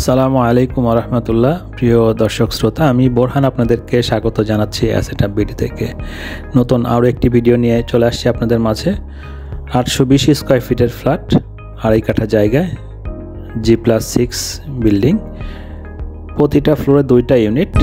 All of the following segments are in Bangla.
আসসালামু আলাইকুম রহমতুল্লাহ। প্রিয় দর্শক শ্রোতা, আমি বোরহান আপনাদেরকে স্বাগত জানাচ্ছি অ্যাসেট আপ বিডি থেকে। নতুন আরও একটি ভিডিও নিয়ে চলে আসছি আপনাদের মাঝে। 820 স্কোয়ার ফিটের ফ্ল্যাট, আড়াই কাঠা জায়গায়, G+6 বিল্ডিং, প্রতিটা ফ্লোরে 2টা ইউনিট।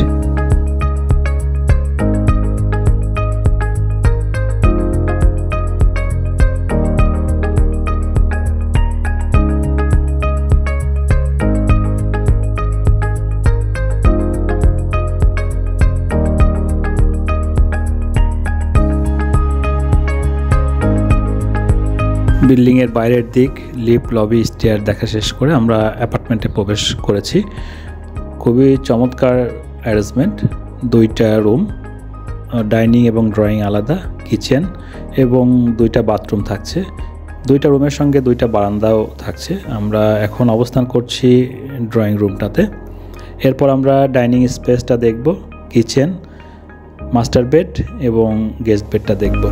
বিল্ডিংয়ের বাইরের দিক, লিফট, লবি, স্টেয়ার দেখা শেষ করে আমরা অ্যাপার্টমেন্টে প্রবেশ করেছি। খুবই চমৎকার অ্যারেঞ্জমেন্ট, 2টা রুম, ডাইনিং এবং ড্রয়িং আলাদা, কিচেন এবং 2টা বাথরুম থাকছে। 2টা রুমের সঙ্গে 2টা বারান্দাও থাকছে। আমরা এখন অবস্থান করছি ড্রয়িং রুমটাতে। এরপর আমরা ডাইনিং স্পেসটা দেখব, কিচেন, মাস্টার বেড এবং গেস্ট বেডটা দেখব।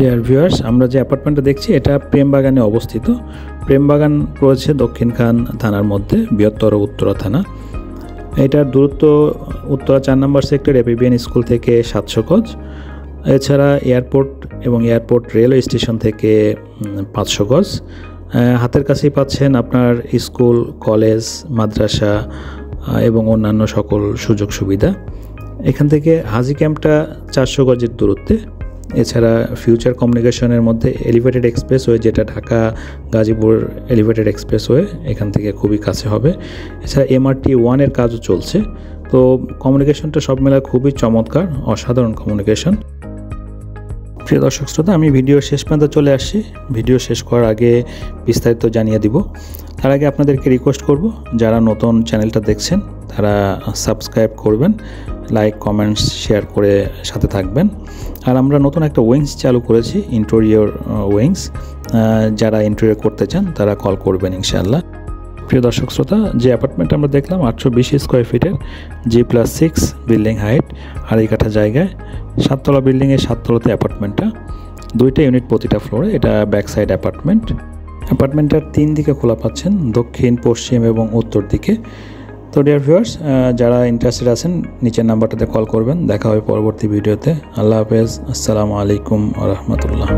ডিয়ার ভিউয়ার্স, আমরা যে অ্যাপার্টমেন্টটা দেখছি এটা প্রেমবাগানে অবস্থিত। প্রেমবাগান রয়েছে দক্ষিণখান থানার মধ্যে, বৃহত্তর উত্তরা থানা। এটার দূরত্ব উত্তরা 4 নম্বর সেক্টর এপিবিএন স্কুল থেকে 700 গজ। এছাড়া এয়ারপোর্ট এবং এয়ারপোর্ট রেলওয়ে স্টেশন থেকে 500 গজ। হাতের কাছেই পাচ্ছেন আপনার স্কুল, কলেজ, মাদ্রাসা এবং অন্যান্য সকল সুযোগ সুবিধা। এখান থেকে হাজি ক্যাম্পটা 400 গজের দূরত্বে। এছাড়া ফিউচার কমিউনিকেশনের মধ্যে এলিভেটেড এক্সপ্রেসওয়ে, যেটা ঢাকা গাজীপুর এলিভেটেড এক্সপ্রেসওয়ে, এখান থেকে খুবই কাছে হবে। এছাড়া MRT-1 এর কাজও চলছে। তো কমিউনিকেশনটা সব মেলা খুবই চমৎকার, অসাধারণ কমিউনিকেশন। প্রিয় দর্শক শ্রোতা, আমি ভিডিও শেষ পর্যন্ত চলে আসছি। ভিডিও শেষ করার আগে বিস্তারিত জানিয়ে দিব। তার আগে আপনাদেরকে রিকোয়েস্ট করব, যারা নতুন চ্যানেলটা দেখছেন তারা সাবস্ক্রাইব করবেন, লাইক, কমেন্টস, শেয়ার করে সাথে থাকবেন। আর আমরা নতুন একটা উইংস চালু করেছি, ইন্টেরিয়র উইংস। যারা ইন্টেরিয়র করতে চান তারা কল করবেন ইনশাআল্লাহ। প্রিয় দর্শক শ্রোতা, যে অ্যাপার্টমেন্টটা আমরা দেখলাম 820 স্কোয়ার ফিটের G+6 বিল্ডিং হাইট, আড়াই কাঠা জায়গায়, 7তলা বিল্ডিংয়ের 7তলাতে অ্যাপার্টমেন্টটা, 2টা ইউনিট প্রতিটা ফ্লোরে। এটা ব্যাক সাইড অ্যাপার্টমেন্ট। অ্যাপার্টমেন্টটার 3 দিকে খোলা পাচ্ছেন, দক্ষিণ, পশ্চিম এবং উত্তর দিকে। তো ডিয়ার ভিউয়ার্স, যারা ইন্টারেস্টেড আছেন নিচের নাম্বারটাতে কল করবেন। দেখা হবে পরবর্তী ভিডিওতে। আল্লাহ হাফেজ, আসসালামু আলাইকুম ওয়া রাহমাতুল্লাহ।